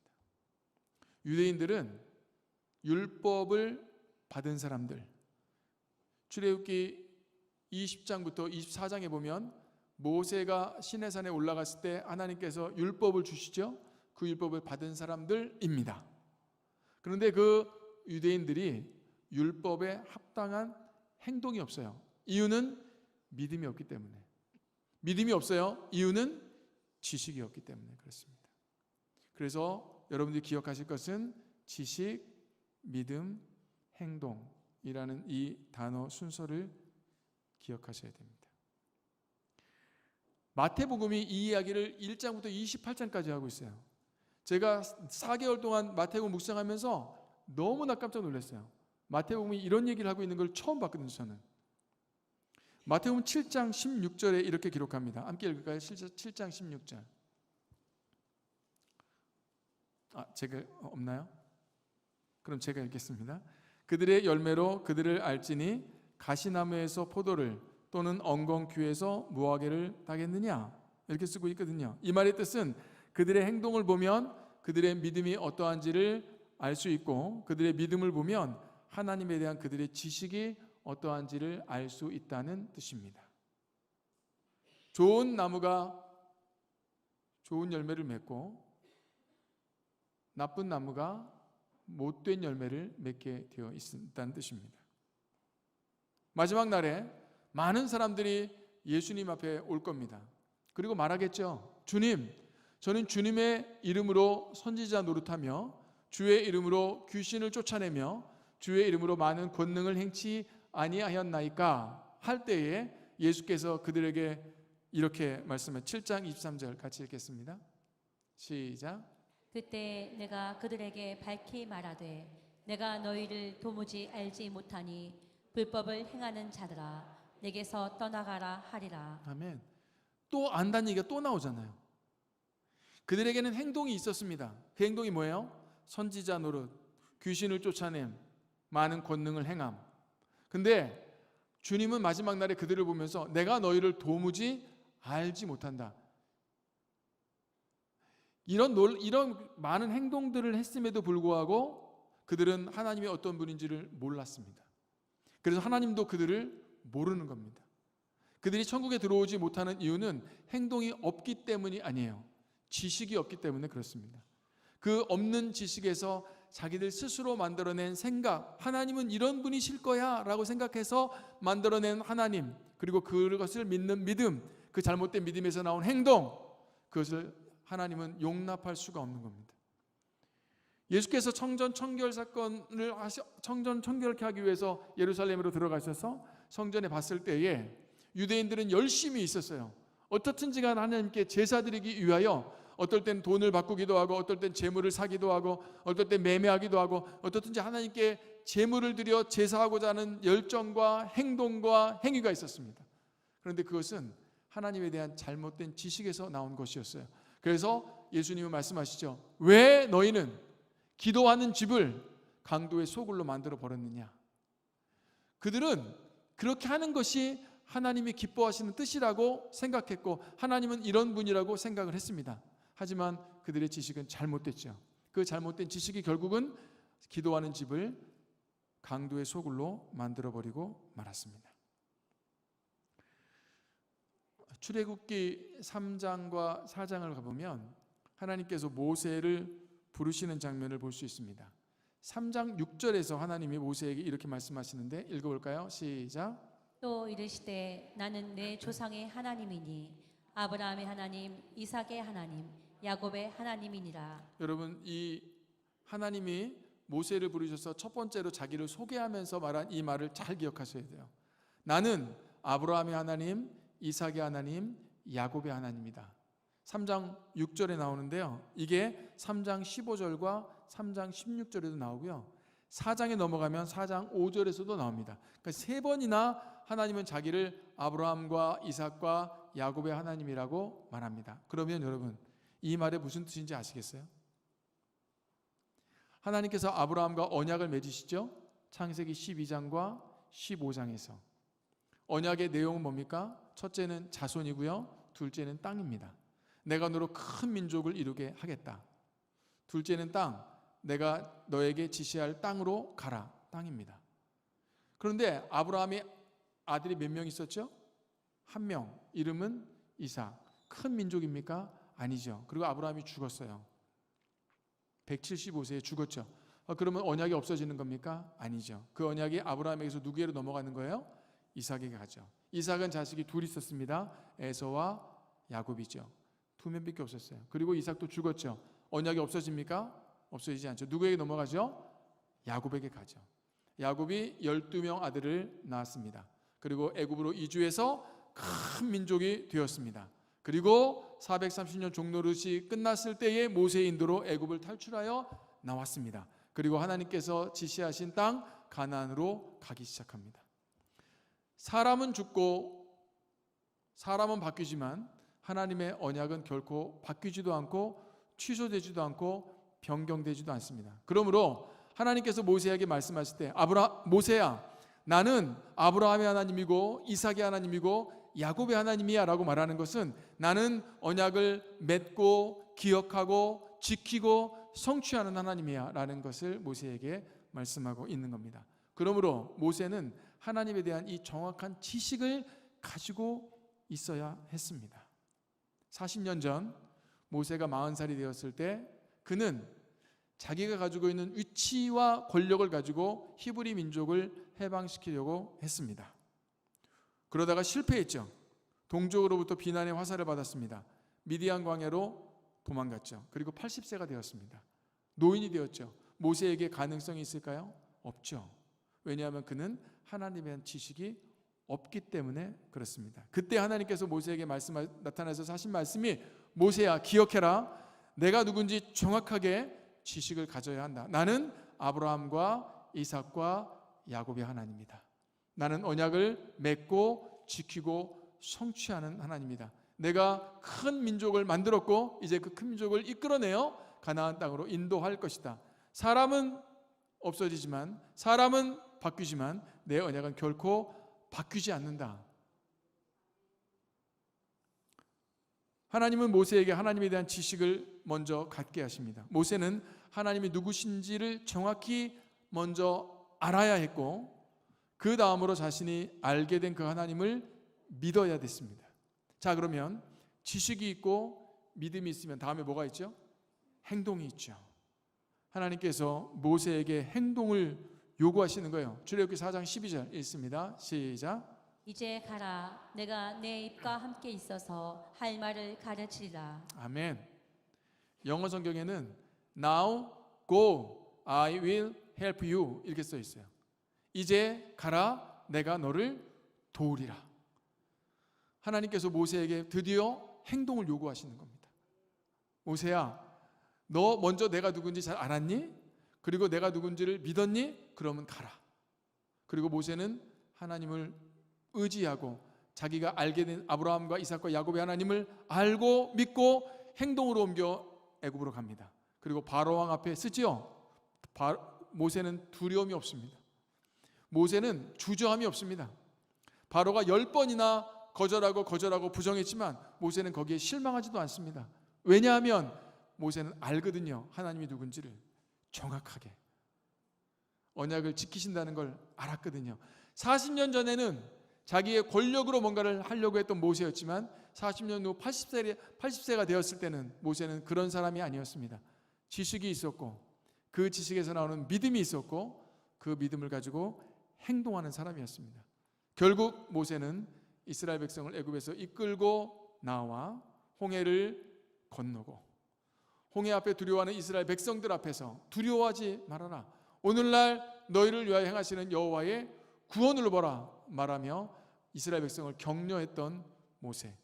S3: 유대인들은 율법을 받은 사람들, 출애굽기 20장부터 24장에 보면 모세가 시내산에 올라갔을 때 하나님께서 율법을 주시죠. 그 율법을 받은 사람들입니다. 그런데 그 유대인들이 율법에 합당한 행동이 없어요. 이유는 믿음이 없기 때문에. 믿음이 없어요. 이유는 지식이 없기 때문에 그렇습니다. 그래서 여러분들이 기억하실 것은 지식, 믿음, 행동이라는 이 단어 순서를 기억하셔야 됩니다. 마태복음이 이 이야기를 1장부터 28장까지 하고 있어요. 제가 4개월 동안 마태복음 묵상하면서 너무나 깜짝 놀랐어요. 마태복음이 이런 얘기를 하고 있는 걸 처음 봤거든요. 저는 마태복음 7장 16절에 이렇게 기록합니다. 함께 읽을까요? 7장 16절. 제가 없나요? 그럼 제가 읽겠습니다. 그들의 열매로 그들을 알지니 가시나무에서 포도를 또는 엉겅퀴에서 무화과를 따겠느냐, 이렇게 쓰고 있거든요. 이 말의 뜻은 그들의 행동을 보면 그들의 믿음이 어떠한지를 알 수 있고, 그들의 믿음을 보면 하나님에 대한 그들의 지식이 어떠한지를 알 수 있다는 뜻입니다. 좋은 나무가 좋은 열매를 맺고 나쁜 나무가 못된 열매를 맺게 되어 있다는 뜻입니다. 마지막 날에 많은 사람들이 예수님 앞에 올 겁니다. 그리고 말하겠죠. 주님, 저는 주님의 이름으로 선지자 노릇하며 주의 이름으로 귀신을 쫓아내며 주의 이름으로 많은 권능을 행치 아니하였나이까 할 때에 예수께서 그들에게 이렇게 말씀해 7장 23절 같이 읽겠습니다. 시작.
S2: 그때 내가 그들에게 밝히 말하되 내가 너희를 도무지 알지 못하니 불법을 행하는 자들아 내게서 떠나가라 하리라.
S3: 아멘. 또 안다는 얘기가 또 나오잖아요. 그들에게는 행동이 있었습니다. 그 행동이 뭐예요? 선지자 노릇, 귀신을 쫓아냄, 많은 권능을 행함. 근데 주님은 마지막 날에 그들을 보면서 내가 너희를 도무지 알지 못한다. 이런 많은 행동들을 했음에도 불구하고 그들은 하나님이 어떤 분인지를 몰랐습니다. 그래서 하나님도 그들을 모르는 겁니다. 그들이 천국에 들어오지 못하는 이유는 행동이 없기 때문이 아니에요. 지식이 없기 때문에 그렇습니다. 그 없는 지식에서 자기들 스스로 만들어낸 생각, 하나님은 이런 분이실 거야 라고 생각해서 만들어낸 하나님, 그리고 그것을 믿는 믿음, 그 잘못된 믿음에서 나온 행동, 그것을 하나님은 용납할 수가 없는 겁니다. 예수께서 청전청결 사건을 청전청결케 하기 위해서 예루살렘으로 들어가셔서 성전에 봤을 때에 유대인들은 열심히 있었어요. 어떻든지 간 하나님께 제사 드리기 위하여 어떨 땐 돈을 바꾸기도 하고 어떨 땐 재물을 사기도 하고 어떨 땐 매매하기도 하고 어떻든지 하나님께 재물을 드려 제사하고자 하는 열정과 행동과 행위가 있었습니다. 그런데 그것은 하나님에 대한 잘못된 지식에서 나온 것이었어요. 그래서 예수님은 말씀하시죠. 왜 너희는 기도하는 집을 강도의 소굴로 만들어 버렸느냐. 그들은 그렇게 하는 것이 하나님이 기뻐하시는 뜻이라고 생각했고 하나님은 이런 분이라고 생각을 했습니다. 하지만 그들의 지식은 잘못됐죠. 그 잘못된 지식이 결국은 기도하는 집을 강도의 소굴로 만들어버리고 말았습니다. 출애굽기 3장과 4장을 가보면 하나님께서 모세를 부르시는 장면을 볼 수 있습니다. 3장 6절에서 하나님이 모세에게 이렇게 말씀하시는데 읽어볼까요? 시작.
S2: 또 이르시되 나는 내 조상의 하나님이니 아브라함의 하나님, 이삭의 하나님, 야곱의 하나님이니라.
S3: 여러분, 이 하나님이 모세를 부르셔서 첫 번째로 자기를 소개하면서 말한 이 말을 잘 기억하셔야 돼요. 나는 아브라함의 하나님, 이삭의 하나님, 야곱의 하나님이다. 3장 6절에 나오는데요. 이게 3장 15절과 3장 16절에도 나오고요. 4장에 넘어가면 4장 5절에서도 나옵니다. 그러니까 세 번이나 하나님은 자기를 아브라함과 이삭과 야곱의 하나님이라고 말합니다. 그러면 여러분, 이 말의 무슨 뜻인지 아시겠어요? 하나님께서 아브라함과 언약을 맺으시죠? 창세기 12장과 15장에서. 언약의 내용은 뭡니까? 첫째는 자손이고요. 둘째는 땅입니다. 내가 너로 큰 민족을 이루게 하겠다. 둘째는 땅. 내가 너에게 지시할 땅으로 가라. 땅입니다. 그런데 아브라함이 아들이 몇 명 있었죠? 한 명. 이름은 이삭. 큰 민족입니까? 아니죠. 그리고 아브라함이 죽었어요. 175세에 죽었죠. 그러면 언약이 없어지는 겁니까? 아니죠. 그 언약이 아브라함에게서 누구에게로 넘어가는 거예요? 이삭에게 가죠. 이삭은 자식이 둘 있었습니다. 에서와 야곱이죠. 두 명밖에 없었어요. 그리고 이삭도 죽었죠. 언약이 없어집니까? 없어지지 않죠. 누구에게 넘어가죠? 야곱에게 가죠. 야곱이 12명 아들을 낳았습니다. 그리고 애굽으로 이주해서 큰 민족이 되었습니다. 그리고 430년 종노릇이 끝났을 때에 모세의 인도로 애굽을 탈출하여 나왔습니다. 그리고 하나님께서 지시하신 땅 가나안으로 가기 시작합니다. 사람은 죽고 사람은 바뀌지만 하나님의 언약은 결코 바뀌지도 않고 취소되지도 않고 변경되지도 않습니다. 그러므로 하나님께서 모세에게 말씀하실 때 모세야, 나는 아브라함의 하나님이고 이삭의 하나님이고 야곱의 하나님이야 라고 말하는 것은 나는 언약을 맺고 기억하고 지키고 성취하는 하나님이야 라는 것을 모세에게 말씀하고 있는 겁니다. 그러므로 모세는 하나님에 대한 이 정확한 지식을 가지고 있어야 했습니다. 40년 전 모세가 40살이 되었을 때 그는 자기가 가지고 있는 위치와 권력을 가지고 히브리 민족을 해방시키려고 했습니다. 그러다가 실패했죠. 동족으로부터 비난의 화살을 받았습니다. 미디안 광야로 도망갔죠. 그리고 80세가 되었습니다. 노인이 되었죠. 모세에게 가능성이 있을까요? 없죠. 왜냐하면 그는 하나님에 대한 지식이 없기 때문에 그렇습니다. 그때 하나님께서 모세에게 나타나서 하신 말씀이 모세야, 기억해라. 내가 누군지 정확하게 지식을 가져야 한다. 나는 아브라함과 이삭과 야곱의 하나님이다. 나는 언약을 맺고 지키고 성취하는 하나님이다. 내가 큰 민족을 만들었고 이제 그 큰 민족을 이끌어내어 가나안 땅으로 인도할 것이다. 사람은 없어지지만 사람은 바뀌지만 내 언약은 결코 바뀌지 않는다. 하나님은 모세에게 하나님에 대한 지식을 먼저 갖게 하십니다. 모세는 하나님이 누구신지를 정확히 먼저 알아야 했고 그 다음으로 자신이 알게 된 그 하나님을 믿어야 됐습니다. 자, 그러면 지식이 있고 믿음이 있으면 다음에 뭐가 있죠? 행동이 있죠. 하나님께서 모세에게 행동을 요구하시는 거예요. 출애굽기 4장 12절 읽습니다. 시작.
S2: 이제 가라. 내가 내 입과 함께 있어서 할 말을 가르치리라.
S3: 아멘. 영어 성경에는 Now go, I will help you 이렇게 써 있어요. 이제 가라. 내가 너를 도우리라. 하나님께서 모세에게 드디어 행동을 요구하시는 겁니다. 모세야, 너 먼저 내가 누군지 잘 알았니? 그리고 내가 누군지를 믿었니? 그러면 가라. 그리고 모세는 하나님을 의지하고 자기가 알게 된 아브라함과 이삭과 야곱의 하나님을 알고 믿고 행동으로 옮겨 애굽으로 갑니다. 그리고 바로 왕 앞에 쓰지요. 모세는 두려움이 없습니다. 모세는 주저함이 없습니다. 바로가 10번이나 거절하고 부정했지만 모세는 거기에 실망하지도 않습니다. 왜냐하면 모세는 알거든요. 하나님이 누군지를 정확하게 언약을 지키신다는 걸 알았거든요. 40년 전에는 자기의 권력으로 뭔가를 하려고 했던 모세였지만 40년 후 80세가 되었을 때는 모세는 그런 사람이 아니었습니다. 지식이 있었고 그 지식에서 나오는 믿음이 있었고 그 믿음을 가지고 행동하는 사람이었습니다. 결국 모세는 이스라엘 백성을 애굽에서 이끌고 나와 홍해를 건너고 홍해 앞에 두려워하는 이스라엘 백성들 앞에서 두려워하지 말아라. 오늘날 너희를 위하여 행하시는 여호와의 구원을 보라 말하며 이스라엘 백성을 격려했던 모세.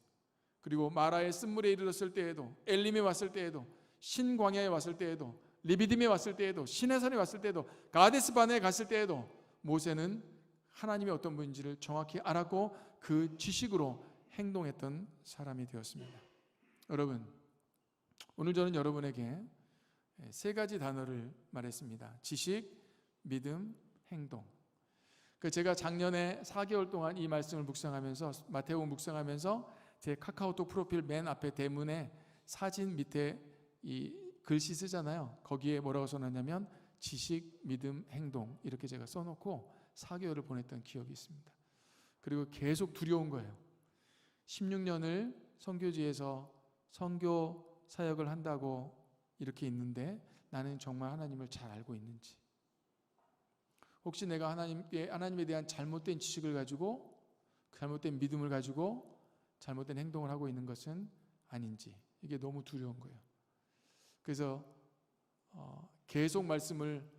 S3: 그리고 마라의 쓴물에 이르렀을 때에도 엘림에 왔을 때에도 신광야에 왔을 때에도 리비딤에 왔을 때에도 시내산에 왔을 때에도 가데스 바네에 갔을 때에도 모세는 하나님이 어떤 분인지를 정확히 알았고 그 지식으로 행동했던 사람이 되었습니다. 여러분, 오늘 저는 여러분에게 세 가지 단어를 말했습니다. 지식, 믿음, 행동. 제가 작년에 4개월 동안 이 말씀을 묵상하면서 마태복음 묵상하면서 제 카카오톡 프로필 맨 앞에 대문에 사진 밑에 이 글씨 쓰잖아요. 거기에 뭐라고 써놨냐면 지식, 믿음, 행동 이렇게 제가 써놓고 4개월을 보냈던 기억이 있습니다. 그리고 계속 두려운 거예요. 16년을 선교지에서 선교 사역을 한다고 이렇게 있는데 나는 정말 하나님을 잘 알고 있는지, 혹시 내가 하나님에 대한 잘못된 지식을 가지고 잘못된 믿음을 가지고 잘못된 행동을 하고 있는 것은 아닌지, 이게 너무 두려운 거예요. 그래서 계속 말씀을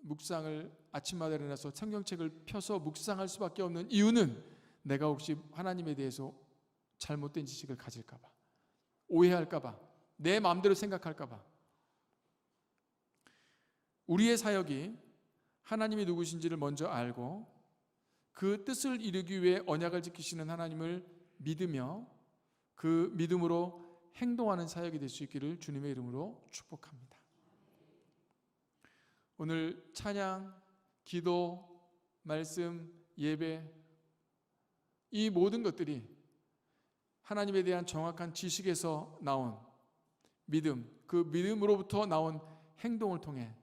S3: 묵상을 아침마다 일어나서 성경책을 펴서 묵상할 수밖에 없는 이유는 내가 혹시 하나님에 대해서 잘못된 지식을 가질까 봐, 오해할까 봐, 내 마음대로 생각할까 봐. 우리의 사역이 하나님이 누구신지를 먼저 알고 그 뜻을 이루기 위해 언약을 지키시는 하나님을 믿으며 그 믿음으로 행동하는 사역이 될 수 있기를 주님의 이름으로 축복합니다. 오늘 찬양, 기도, 말씀, 예배, 이 모든 것들이 하나님에 대한 정확한 지식에서 나온 믿음, 그 믿음으로부터 나온 행동을 통해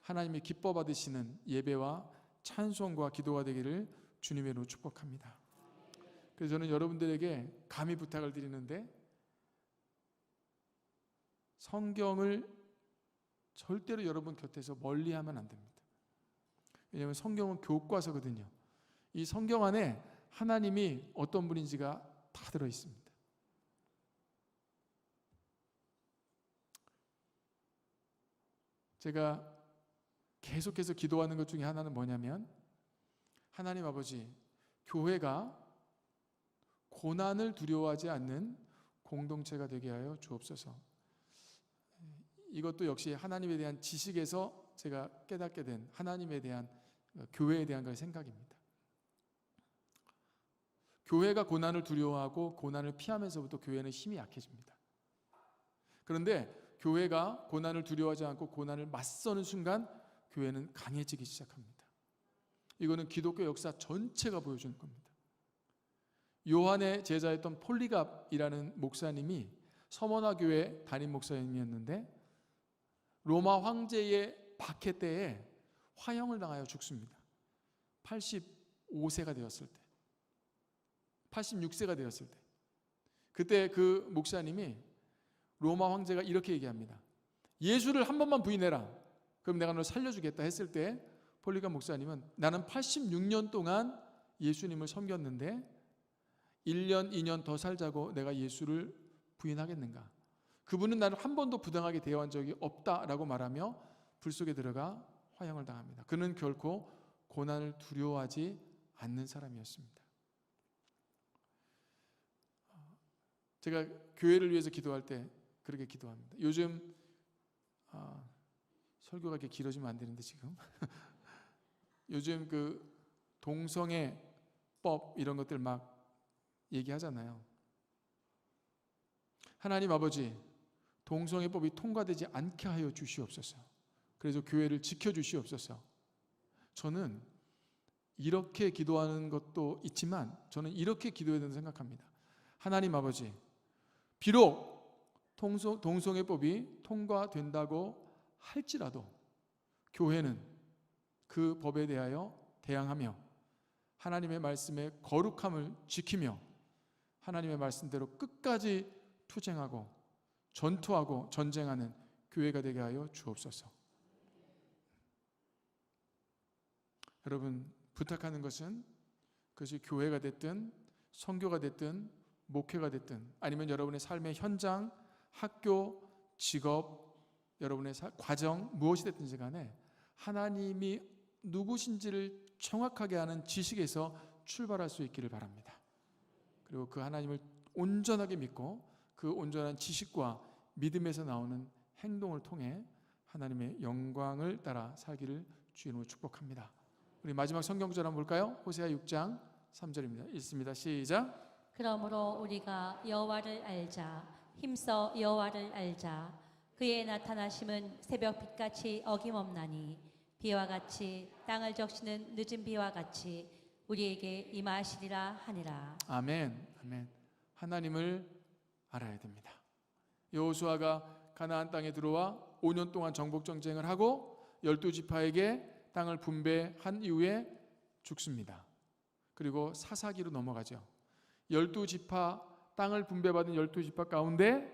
S3: 하나님이 기뻐 받으시는 예배와 찬송과 기도가 되기를 주님의 이름으로 축복합니다. 그래서 저는 여러분들에게 감히 부탁을 드리는데, 성경을 절대로 여러분 곁에서 멀리하면 안 됩니다. 왜냐하면 성경은 교과서거든요. 이 성경 안에 하나님이 어떤 분인지가 다 들어 있습니다. 제가 계속해서 기도하는 것 중에 하나는 뭐냐면, 하나님 아버지, 교회가 고난을 두려워하지 않는 공동체가 되게 하여 주옵소서. 이것도 역시 하나님에 대한 지식에서 제가 깨닫게 된 하나님에 대한, 교회에 대한 걸 생각입니다. 교회가 고난을 두려워하고 고난을 피하면서부터 교회는 힘이 약해집니다. 그런데 교회가 고난을 두려워하지 않고 고난을 맞서는 순간 교회는 강해지기 시작합니다. 이거는 기독교 역사 전체가 보여주는 겁니다. 요한의 제자였던 폴리갑이라는 목사님이 서머나 교회 담임 목사님이었는데 로마 황제의 박해 때에 화형을 당하여 죽습니다. 85세가 되었을 때, 86세가 되었을 때, 그때 그 목사님이 로마 황제가 이렇게 얘기합니다. 예수를 한 번만 부인해라, 그럼 내가 널 살려주겠다 했을 때 폴리갑 목사님은 나는 86년 동안 예수님을 섬겼는데 1년, 2년 더 살자고 내가 예수를 부인하겠는가? 그분은 나를 한 번도 부당하게 대화한 적이 없다라고 말하며 불 속에 들어가 화형을 당합니다. 그는 결코 고난을 두려워하지 않는 사람이었습니다. 제가 교회를 위해서 기도할 때 그렇게 기도합니다. 요즘 설교가 이렇게 길어지면 안 되는데 지금 요즘 그 동성애법 이런 것들 막 얘기하잖아요. 하나님 아버지, 동성애법이 통과되지 않게 하여 주시옵소서. 그래서 교회를 지켜주시옵소서. 저는 이렇게 기도하는 것도 있지만 저는 이렇게 기도해야 된다고 생각합니다. 하나님 아버지, 비록 동성애법이 통과된다고 할지라도 교회는 그 법에 대하여 대항하며 하나님의 말씀의 거룩함을 지키며 하나님의 말씀대로 끝까지 투쟁하고 전투하고 전쟁하는 교회가 되게 하여 주옵소서. 여러분, 부탁하는 것은 그것이 교회가 됐든 선교가 됐든 목회가 됐든 아니면 여러분의 삶의 현장, 학교, 직업, 여러분의 과정 무엇이 됐든지 간에 하나님이 누구신지를 정확하게 아는 지식에서 출발할 수 있기를 바랍니다. 그리고 그 하나님을 온전하게 믿고 그 온전한 지식과 믿음에서 나오는 행동을 통해 하나님의 영광을 따라 살기를 주의 이름으로 축복합니다. 우리 마지막 성경절 한번 볼까요? 호세아 6장 3절입니다. 읽습니다. 시작.
S2: 그러므로 우리가 여호와를 알자. 힘써 여호와를 알자. 그의 나타나심은 새벽 빛같이 어김없나니 비와 같이 땅을 적시는 늦은 비와 같이 우리에게 임하시리라 하니라.
S3: 아멘. 아멘. 하나님을 알아야 됩니다. 여호수아가 가나안 땅에 들어와 5년 동안 정복 전쟁을 하고 12지파에게 땅을 분배한 이후에 죽습니다. 그리고 사사기로 넘어가죠. 12지파 땅을 분배받은 12지파 가운데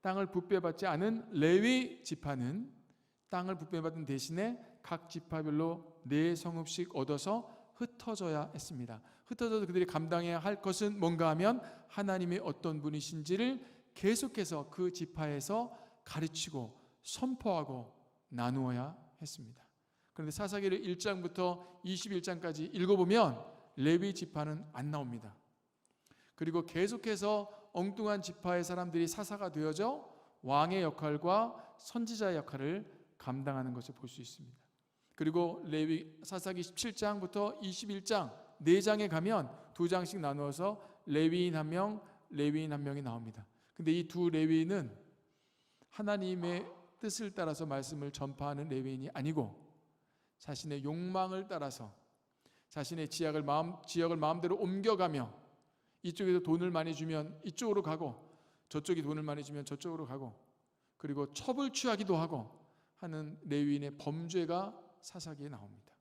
S3: 땅을 분배받지 않은 레위 지파는 땅을 분배받은 대신에 각 지파별로 4성읍씩 얻어서 흩어져야 했습니다. 흩어져서 그들이 감당해야 할 것은 뭔가 하면 하나님이 어떤 분이신지를 계속해서 그 지파에서 가르치고 선포하고 나누어야 했습니다. 그런데 사사기를 1장부터 21장까지 읽어보면 레위 지파는 안 나옵니다. 그리고 계속해서 엉뚱한 지파의 사람들이 사사가 되어져 왕의 역할과 선지자의 역할을 감당하는 것을 볼 수 있습니다. 그리고 레위 사사기 17장부터 21장 4장에 가면 2장씩 나누어서 레위인 한 명, 레위인 한 명이 나옵니다. 근데 이 두 레위인은 하나님의 뜻을 따라서 말씀을 전파하는 레위인이 아니고 자신의 욕망을 따라서 자신의 지역을 마음대로 옮겨가며 이쪽에서 돈을 많이 주면 이쪽으로 가고 저쪽이 돈을 많이 주면 저쪽으로 가고 그리고 첩을 취하기도 하고 하는 레위인의 범죄가 사사기에 나옵니다.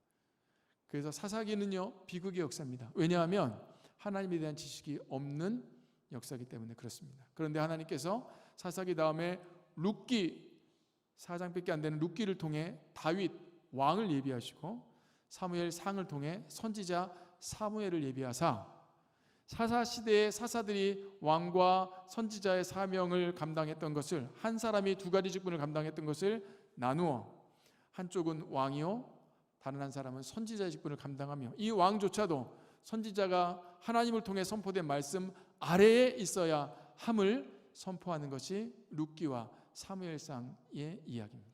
S3: 그래서 사사기는요 비극의 역사입니다. 왜냐하면 하나님에 대한 지식이 없는 역사이기 때문에 그렇습니다. 그런데 하나님께서 사사기 다음에 룻기 4장밖에 안 되는 룻기를 통해 다윗 왕을 예비하시고 사무엘 상을 통해 선지자 사무엘을 예비하사 사사 시대의 사사들이 왕과 선지자의 사명을 감당했던 것을 한 사람이 두 가지 직분을 감당했던 것을 나누어 한쪽은 왕이요 다른 한 사람은 선지자의 직분을 감당하며 이 왕조차도 선지자가 하나님을 통해 선포된 말씀 아래에 있어야 함을 선포하는 것이 룻기와 사무엘상의 이야기입니다.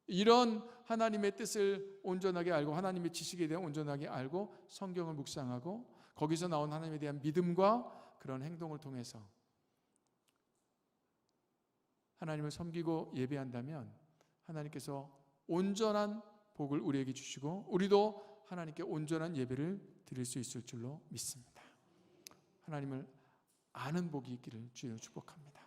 S3: 이런 하나님의 뜻을 온전하게 알고 하나님의 지식에 대해 온전하게 알고 성경을 묵상하고 거기서 나온 하나님에 대한 믿음과 그런 행동을 통해서 하나님을 섬기고 예배한다면 하나님께서 온전한 복을 우리에게 주시고 우리도 하나님께 온전한 예배를 드릴 수 있을 줄로 믿습니다. 하나님을 아는 복이 있기를 주여 축복합니다.